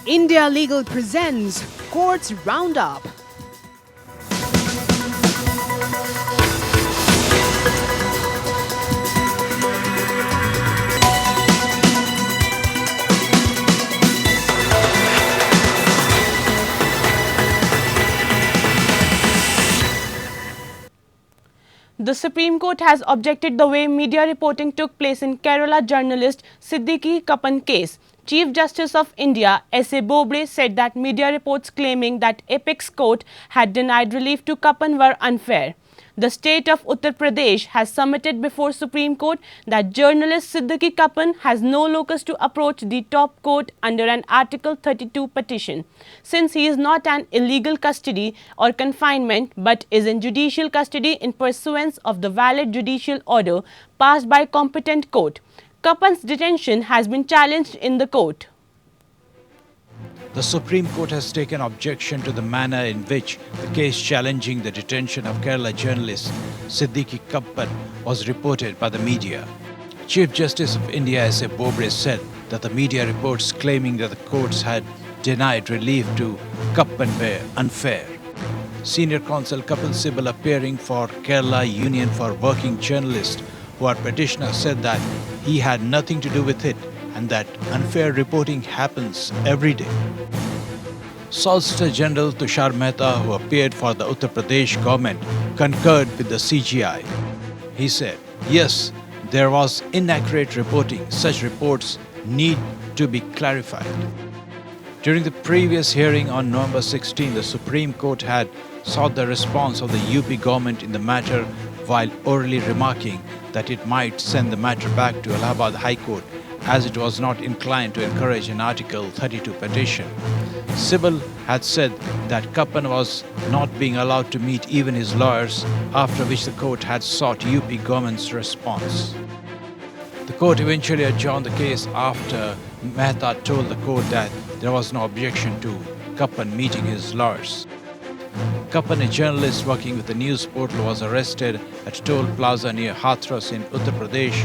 India Legal presents Courts Roundup. The Supreme Court has objected the way media reporting took place in Kerala journalist Siddique Kappan case. Chief Justice of India S.A. Bobde said that media reports claiming that Apex Court had denied relief to Kappan were unfair. The state of Uttar Pradesh has submitted before Supreme Court that journalist Siddique Kappan has no locus to approach the top court under an Article 32 petition, since he is not an illegal custody or confinement but is in judicial custody in pursuance of the valid judicial order passed by competent court. Kappan's detention has been challenged in the court. The Supreme Court has taken objection to the manner in which the case challenging the detention of Kerala journalist Siddique Kappan was reported by the media. Chief Justice of India S.A. Bobde said that the media reports claiming that the courts had denied relief to Kappan were unfair. Senior counsel Kapil Sibal, appearing for Kerala Union for Working Journalists, who are petitioners, said that he had nothing to do with it and that unfair reporting happens every day. Solicitor General Tushar Mehta, who appeared for the Uttar Pradesh government, concurred with the CGI. He said, yes, there was inaccurate reporting. Such reports need to be clarified. During the previous hearing on November 16, the Supreme Court had sought the response of the UP government in the matter while orally remarking that it might send the matter back to Allahabad High Court as it was not inclined to encourage an Article 32 petition. Sibal had said that Kappan was not being allowed to meet even his lawyers, after which the court had sought UP government's response. The court eventually adjourned the case after Mehta told the court that there was no objection to Kappan meeting his lawyers. Kappan, a journalist working with the news portal, was arrested at a toll plaza near Hathras in Uttar Pradesh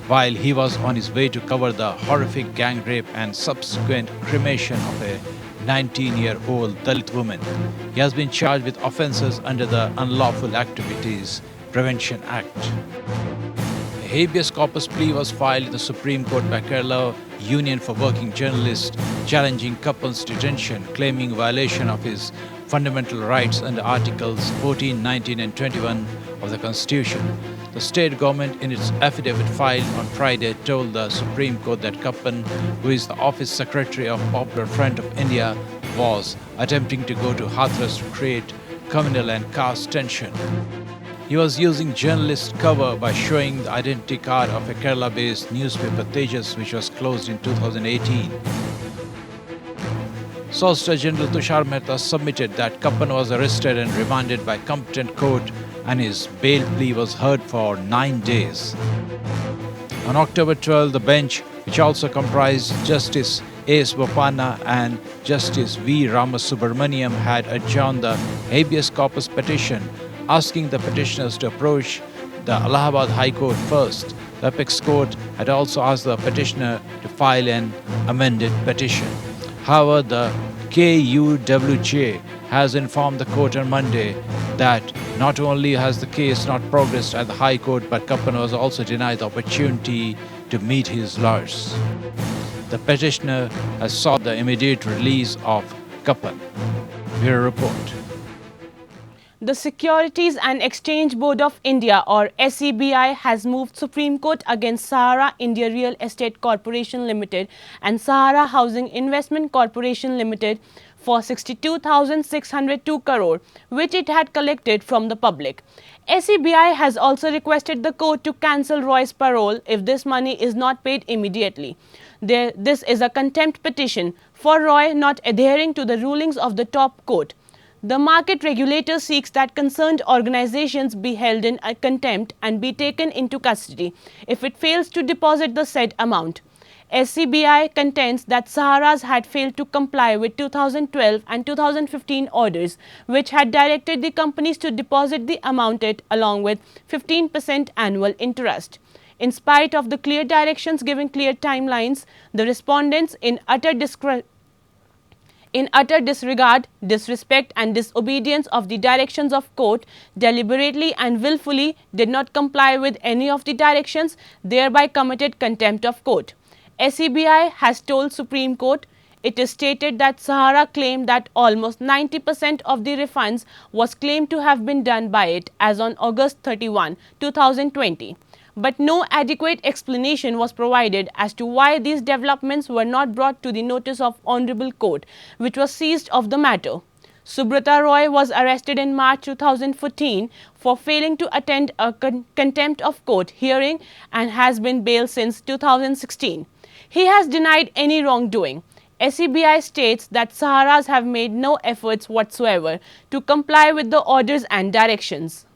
while he was on his way to cover the horrific gang rape and subsequent cremation of a 19-year-old Dalit woman. He has been charged with offences under the Unlawful Activities Prevention Act. A habeas corpus plea was filed in the Supreme Court by Kerala Union for Working Journalists, challenging Kappan's detention, claiming violation of his fundamental rights under Articles 14, 19 and 21 of the Constitution. The state government, in its affidavit filed on Friday, told the Supreme Court that Kappan, who is the office secretary of Popular Front of India, was attempting to go to Hathras to create communal and caste tension. He was using journalist cover by showing the identity card of a Kerala-based newspaper, Tejas, which was closed in 2018. Solicitor General Tushar Mehta submitted that Kappan was arrested and remanded by competent court and his bail plea was heard for 9 days. On October 12, the bench, which also comprised Justice A.S. Bopanna and Justice V. Ramasubramaniam, had adjourned the habeas corpus petition, asking the petitioners to approach the Allahabad High Court first. The Apex Court had also asked the petitioner to file an amended petition. However, the KUWJ has informed the court on Monday that not only has the case not progressed at the High Court, but Kappan was also denied the opportunity to meet his lawyers. The petitioner has sought the immediate release of Kappan. Bureau Report. The Securities and Exchange Board of India, or SEBI, has moved Supreme Court against Sahara India Real Estate Corporation Limited and Sahara Housing Investment Corporation Limited for 62,602 crore, which it had collected from the public. SEBI has also requested the court to cancel Roy's parole if this money is not paid immediately. This is a contempt petition for Roy not adhering to the rulings of the top court. The market regulator seeks that concerned organizations be held in contempt and be taken into custody if it fails to deposit the said amount. SCBI contends that Saharas had failed to comply with 2012 and 2015 orders, which had directed the companies to deposit the amount along with 15% annual interest. In spite of the clear directions giving clear timelines, the respondents, in utter in utter disregard, disrespect and disobedience of the directions of court, deliberately and willfully did not comply with any of the directions, thereby committed contempt of court. SEBI has told Supreme Court it is stated that Sahara claimed that almost 90% of the refunds was claimed to have been done by it as on August 31, 2020. But no adequate explanation was provided as to why these developments were not brought to the notice of Honorable Court, which was seized of the matter. Subrata Roy was arrested in March 2014 for failing to attend a contempt of court hearing and has been bailed since 2016. He has denied any wrongdoing. SEBI states that Saharas have made no efforts whatsoever to comply with the orders and directions.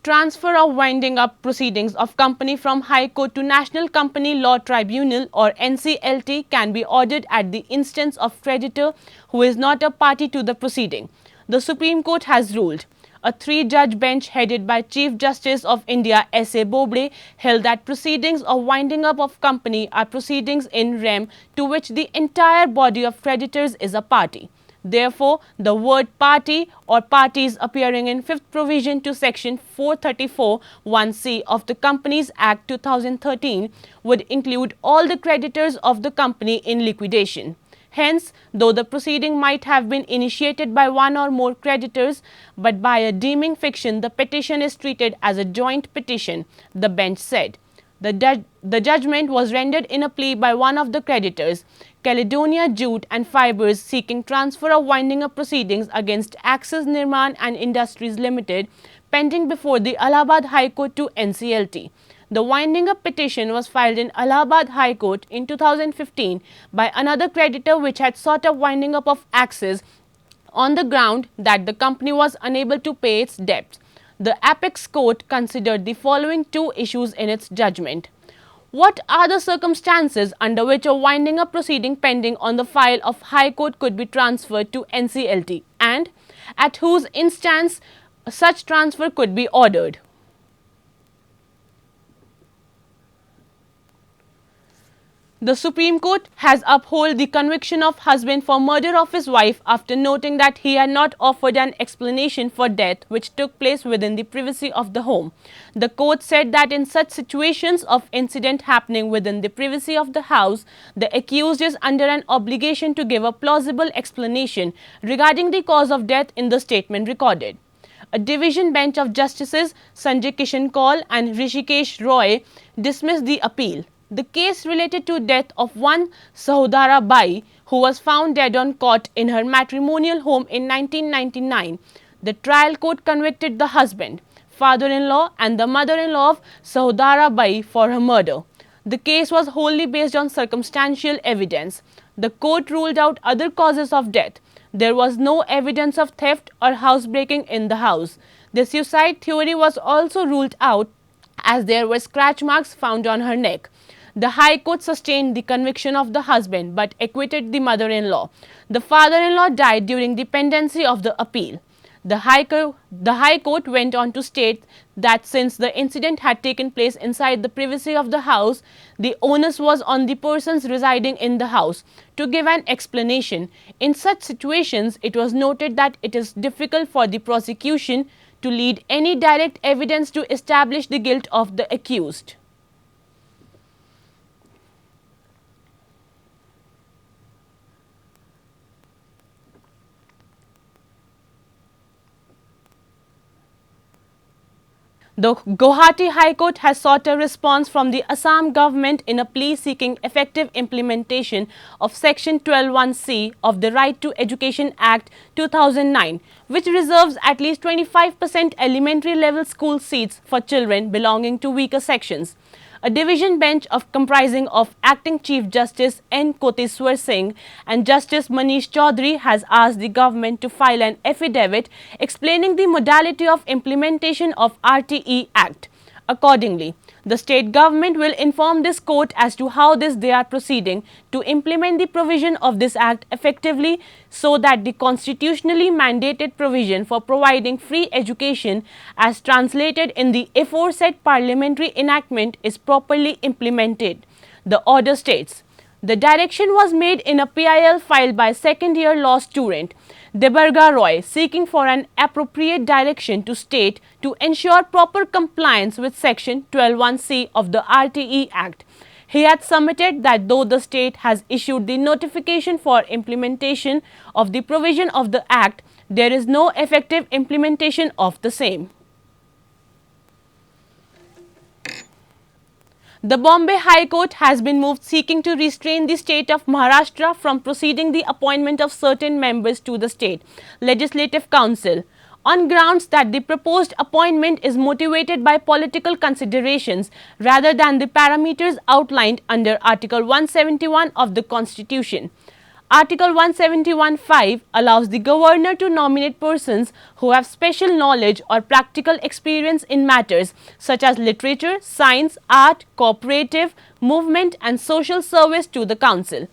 Transfer of winding up proceedings of company from High Court to National Company Law Tribunal or NCLT can be ordered at the instance of creditor who is not a party to the proceeding. The Supreme Court has ruled. A three-judge bench headed by Chief Justice of India S.A. Bobde held that proceedings of winding up of company are proceedings in rem to which the entire body of creditors is a party. Therefore, the word party or parties appearing in 5th provision to section 434(1)(c) of the Companies Act 2013 would include all the creditors of the company in liquidation. Hence, though the proceeding might have been initiated by one or more creditors, but by a deeming fiction, the petition is treated as a joint petition, the bench said. The judgment was rendered in a plea by one of the creditors, Caledonia Jute and Fibers, seeking transfer of winding up proceedings against Axis Nirman and Industries Limited, pending before the Allahabad High Court to NCLT. The winding up petition was filed in Allahabad High Court in 2015 by another creditor which had sought a winding up of Axis on the ground that the company was unable to pay its debts. The Apex Court considered the following two issues in its judgment. What are the circumstances under which a winding up proceeding pending on the file of High Court could be transferred to NCLT, and at whose instance such transfer could be ordered? The Supreme Court has upheld the conviction of husband for murder of his wife after noting that he had not offered an explanation for death which took place within the privacy of the home. The court said that in such situations of incident happening within the privacy of the house, the accused is under an obligation to give a plausible explanation regarding the cause of death in the statement recorded. A division bench of Justices Sanjay Kishan Kaul and Rishikesh Roy dismissed the appeal. The case related to death of one Sahodara Bai, who was found dead on cot in her matrimonial home in 1999. The trial court convicted the husband, father-in-law and the mother-in-law of Sahodara Bai for her murder. The case was wholly based on circumstantial evidence. The court ruled out other causes of death. There was no evidence of theft or housebreaking in the house. The suicide theory was also ruled out as there were scratch marks found on her neck. The High Court sustained the conviction of the husband but acquitted the mother-in-law. The father-in-law died during the pendency of the appeal. The High Court went on to state that since the incident had taken place inside the privacy of the house, the onus was on the persons residing in the house to give an explanation. In such situations, it was noted that it is difficult for the prosecution to lead any direct evidence to establish the guilt of the accused. The Guwahati High Court has sought a response from the Assam government in a plea seeking effective implementation of Section 12(1)(c) of the Right to Education Act 2009, which reserves at least 25% elementary level school seats for children belonging to weaker sections. A division bench comprising of Acting Chief Justice N. Koteswar Singh and Justice Manish Chaudhary has asked the government to file an affidavit explaining the modality of implementation of RTE Act. Accordingly, the state government will inform this court as to how they are proceeding to implement the provision of this act effectively so that the constitutionally mandated provision for providing free education as translated in the aforesaid parliamentary enactment is properly implemented. The order states, The direction was made in a PIL filed by second-year law student Debarga Roy, seeking for an appropriate direction to state to ensure proper compliance with Section 12(1)(c) of the RTE Act. He had submitted that though the state has issued the notification for implementation of the provision of the Act, there is no effective implementation of the same. The Bombay High Court has been moved seeking to restrain the state of Maharashtra from proceeding the appointment of certain members to the state Legislative Council on grounds that the proposed appointment is motivated by political considerations rather than the parameters outlined under Article 171 of the Constitution. Article 171(5) allows the governor to nominate persons who have special knowledge or practical experience in matters such as literature, science, art, cooperative, movement and social service to the council.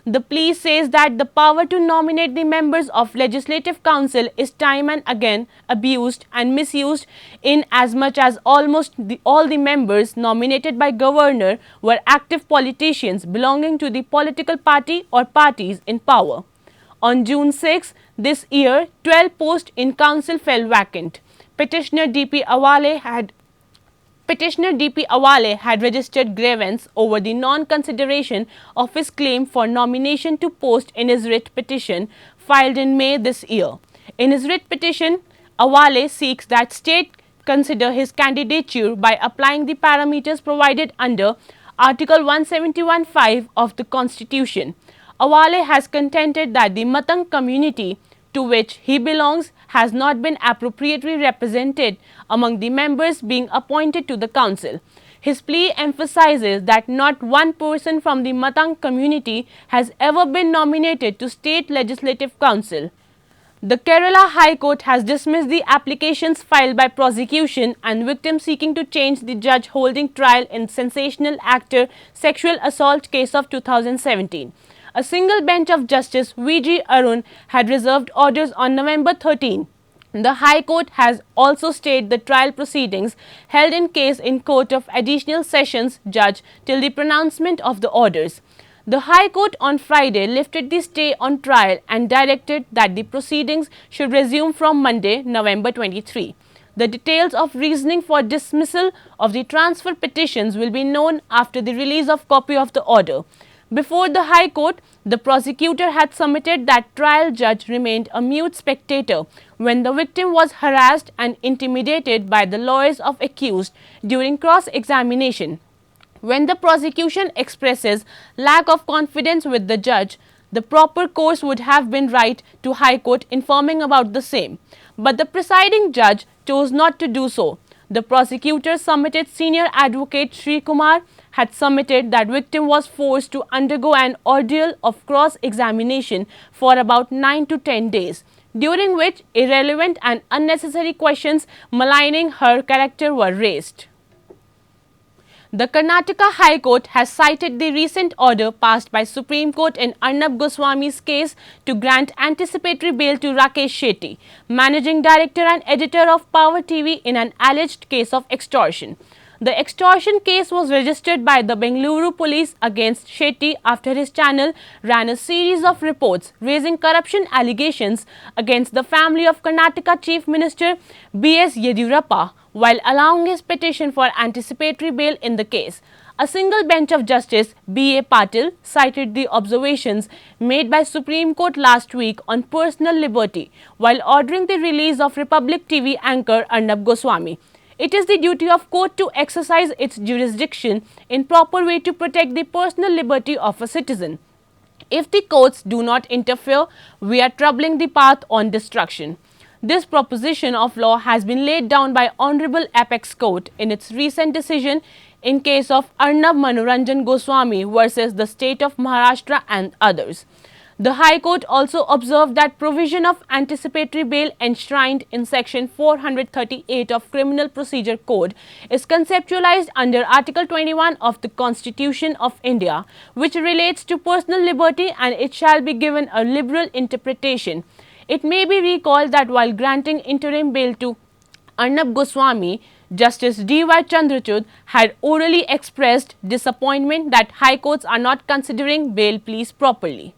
The plea says that the power to nominate the members of Legislative Council is time and again abused and misused in as much as almost all the members nominated by governor were active politicians belonging to the political party or parties in power. On June 6 this year, 12 posts in council fell vacant. Petitioner D.P. Awale had registered grievance over the non-consideration of his claim for nomination to post in his writ petition filed in May this year. In his writ petition, Awale seeks that state consider his candidature by applying the parameters provided under Article 171(5) of the Constitution. Awale has contended that the Matang community to which he belongs has not been appropriately represented among the members being appointed to the council. His plea emphasizes that not one person from the Matang community has ever been nominated to State Legislative Council. The Kerala High Court has dismissed the applications filed by prosecution and victim seeking to change the judge holding trial in sensational actor sexual assault case of 2017. A single bench of Justice V.G. Arun had reserved orders on November 13. The High Court has also stayed the trial proceedings held in case in Court of Additional Sessions Judge till the pronouncement of the orders. The High Court on Friday lifted the stay on trial and directed that the proceedings should resume from Monday, November 23. The details of reasoning for dismissal of the transfer petitions will be known after the release of copy of the order. Before the High Court, the prosecutor had submitted that trial judge remained a mute spectator when the victim was harassed and intimidated by the lawyers of accused during cross-examination. When the prosecution expresses lack of confidence with the judge, the proper course would have been write to High Court informing about the same. But the presiding judge chose not to do so. The prosecutor submitted senior advocate Sri Kumar had submitted that victim was forced to undergo an ordeal of cross-examination for about 9 to 10 days, during which irrelevant and unnecessary questions maligning her character were raised. The Karnataka High Court has cited the recent order passed by Supreme Court in Arnab Goswami's case to grant anticipatory bail to Rakesh Shetty, managing director and editor of Power TV in an alleged case of extortion. The extortion case was registered by the Bengaluru police against Shetty after his channel ran a series of reports raising corruption allegations against the family of Karnataka Chief Minister B.S. Yediyurappa while allowing his petition for anticipatory bail in the case. A single bench of Justice B.A. Patil cited the observations made by Supreme Court last week on personal liberty while ordering the release of Republic TV anchor Arnab Goswami. It is the duty of court to exercise its jurisdiction in proper way to protect the personal liberty of a citizen. If the courts do not interfere, we are troubling the path on destruction. This proposition of law has been laid down by Honorable Apex Court in its recent decision in case of Arnab Manoranjan Goswami versus the state of Maharashtra and others. The High Court also observed that provision of anticipatory bail enshrined in section 438 of Criminal Procedure Code is conceptualized under Article 21 of the Constitution of India, which relates to personal liberty, and it shall be given a liberal interpretation. It may be recalled that while granting interim bail to Arnab Goswami, Justice D.Y. Chandrachud had orally expressed disappointment that high courts are not considering bail pleas properly.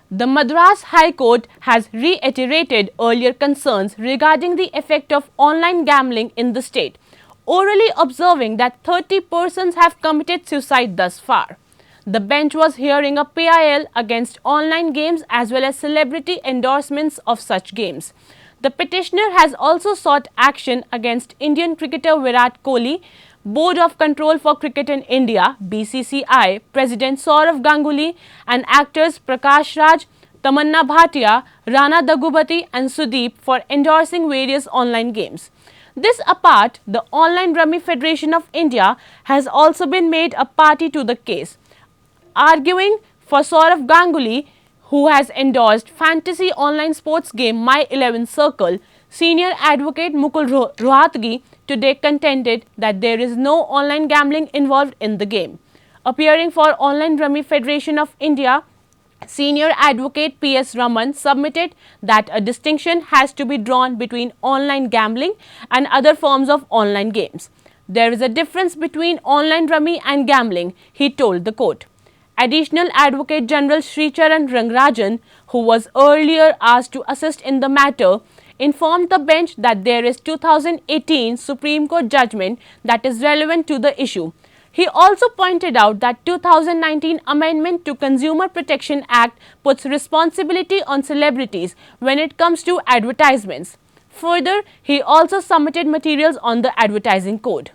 The Madras High Court has reiterated earlier concerns regarding the effect of online gambling in the state, orally observing that 30 persons have committed suicide thus far. The bench was hearing a PIL against online games as well as celebrity endorsements of such games. The petitioner has also sought action against Indian cricketer Virat Kohli, Board of Control for Cricket in India (BCCI), President Sourav Ganguly, and actors Prakash Raj, Tamanna Bhatia, Rana Daggubati and Sudeep for endorsing various online games. This apart, the Online Rummy Federation of India has also been made a party to the case, arguing for Sourav Ganguly, who has endorsed fantasy online sports game My 11 Circle. Senior advocate Mukul Rohatgi today contended that there is no online gambling involved in the game. Appearing for Online Rummy Federation of India, senior advocate P.S. Raman submitted that a distinction has to be drawn between online gambling and other forms of online games. There is a difference between online rummy and gambling, he told the court. Additional Advocate General Sricharan Rangarajan, who was earlier asked to assist in the matter, informed the bench that there is 2018 Supreme Court judgment that is relevant to the issue. He also pointed out that 2019 Amendment to Consumer Protection Act puts responsibility on celebrities when it comes to advertisements. Further, he also submitted materials on the advertising code.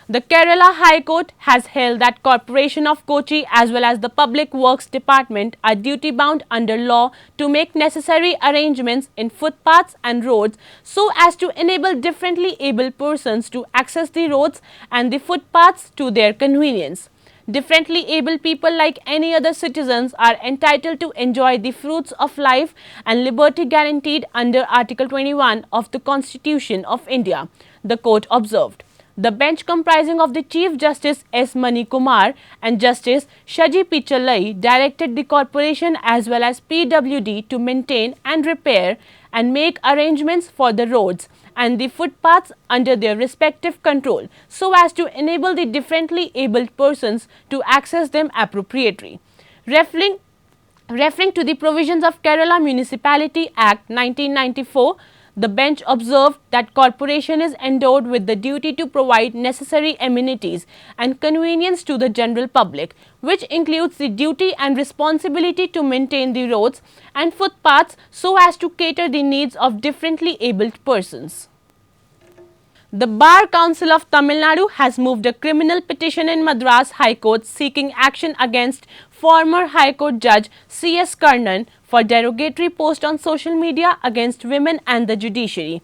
The Kerala High Court has held that Corporation of Kochi as well as the Public Works Department are duty bound under law to make necessary arrangements in footpaths and roads so as to enable differently abled persons to access the roads and the footpaths to their convenience. Differently abled people, like any other citizens, are entitled to enjoy the fruits of life and liberty guaranteed under Article 21 of the Constitution of India, the court observed. The bench, comprising of the Chief Justice S. Mani Kumar and Justice Shaji Pichalai, directed the corporation as well as PWD to maintain and repair and make arrangements for the roads and the footpaths under their respective control so as to enable the differently abled persons to access them appropriately. Referring to the provisions of Kerala Municipality Act 1994, the bench observed that corporation is endowed with the duty to provide necessary amenities and convenience to the general public, which includes the duty and responsibility to maintain the roads and footpaths so as to cater the needs of differently abled persons. The Bar Council of Tamil Nadu has moved a criminal petition in Madras High Court seeking action against former High Court Judge C.S. Karnan for derogatory post on social media against women and the judiciary.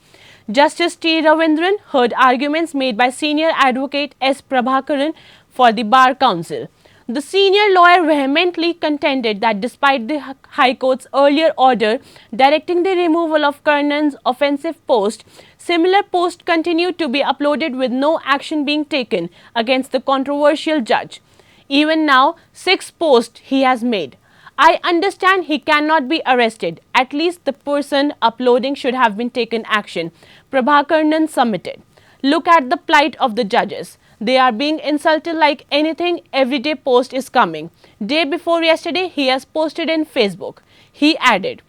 Justice T. Ravindran heard arguments made by senior advocate S. Prabhakaran for the Bar Council. The senior lawyer vehemently contended that despite the High Court's earlier order directing the removal of Karnan's offensive post, similar posts continued to be uploaded with no action being taken against the controversial judge. Even now, 6 posts he has made. I understand he cannot be arrested. At least the person uploading should have been taken action, Prabhakaran submitted. Look at the plight of the judges. They are being insulted like anything. Everyday post is coming. Day before yesterday, he has posted in Facebook. He added.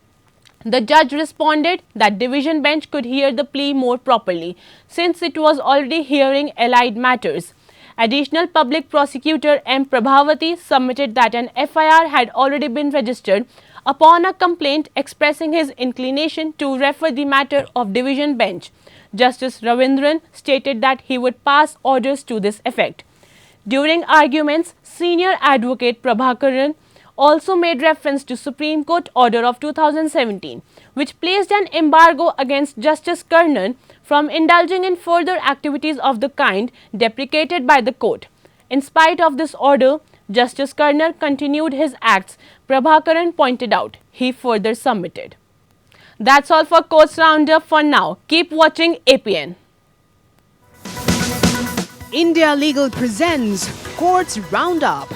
The judge responded that division bench could hear the plea more properly since it was already hearing allied matters. Additional public prosecutor M. Prabhavati submitted that an FIR had already been registered upon a complaint expressing his inclination to refer the matter of division bench. Justice Ravindran stated that he would pass orders to this effect. During arguments, senior advocate Prabhakaran also made reference to Supreme Court order of 2017, which placed an embargo against Justice Karnan from indulging in further activities of the kind deprecated by the court. In spite of this order, Justice Karnan continued his acts, Prabhakaran pointed out. He further submitted. That's all for Courts Roundup for now. Keep watching APN. India Legal presents Courts Roundup.